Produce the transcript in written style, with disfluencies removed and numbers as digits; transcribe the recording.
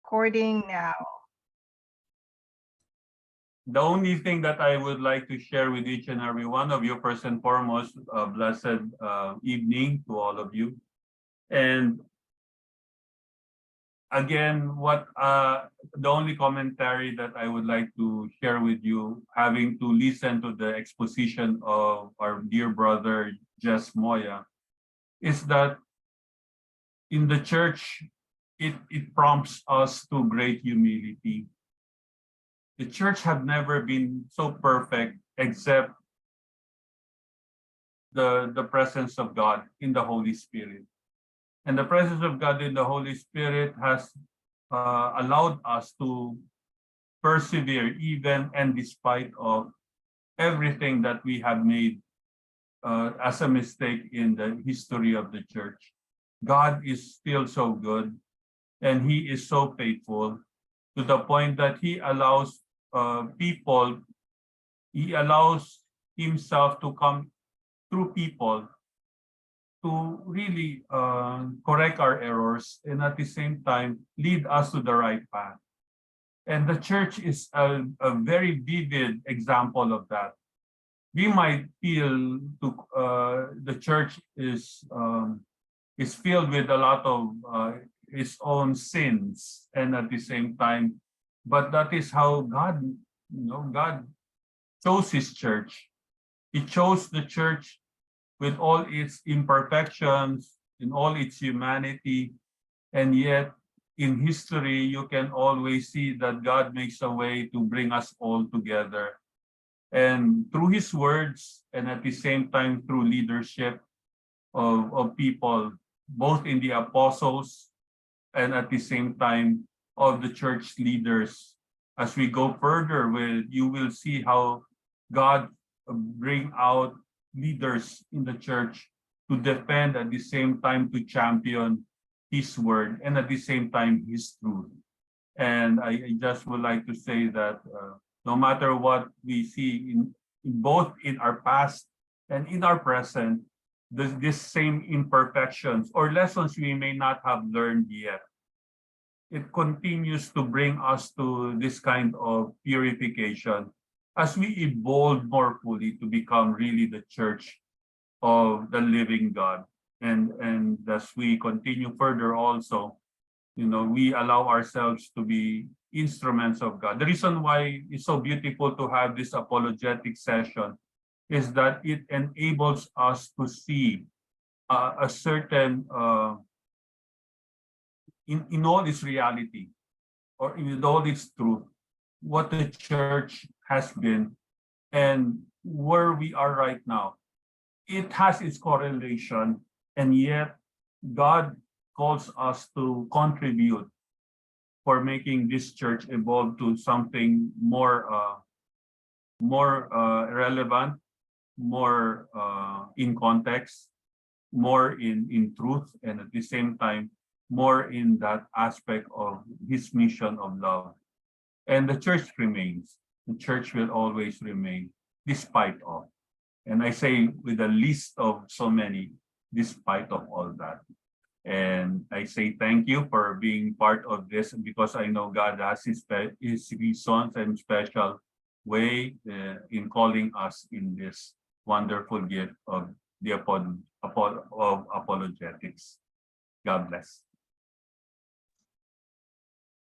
recording now. The only thing that I would like to share with each and every one of you, first and foremost, a blessed evening to all of you. And again, the only commentary that I would like to share with you, having to listen to the exposition of our dear brother Jess Moya, is that in the church, it prompts us to great humility. The church have never been so perfect except the presence of God in the Holy Spirit. And the presence of God in the Holy Spirit has allowed us to persevere even and despite of everything that we have made as a mistake in the history of the church. God is still so good and he is so faithful to the point that he allows he allows himself to come through people to really correct our errors and at the same time lead us to the right path. And the church is a very vivid example of that. We might feel the church is filled with a lot of its own sins, and at the same time, but that is how God, God chose His church. He chose the church with all its imperfections, in all its humanity, and yet in history, you can always see that God makes a way to bring us all together. And through his words, and at the same time through leadership of people, both in the apostles and at the same time of the church leaders. As we go further with, you will see how God bring out leaders in the church to defend at the same time to champion his word and at the same time his truth. And I just would like to say that no matter what we see in both in our past and in our present, this same imperfections or lessons we may not have learned yet, it continues to bring us to this kind of purification as we evolve more fully to become really the church of the living God. And as we continue further also, we allow ourselves to be instruments of God. The reason why it's so beautiful to have this apologetic session is that it enables us to see a certain, in all its reality, or in all its truth, what the church has been and where we are right now. It has its correlation, and yet God calls us to contribute for making this church evolve to something more relevant, more in context, more in truth, and at the same time, more in that aspect of his mission of love. And the church remains. The church will always remain despite of. And I say with a list of so many, despite of all that. And I say thank you for being part of this, because I know God has his reasons and special way in calling us in this wonderful gift of the apologetics. God bless.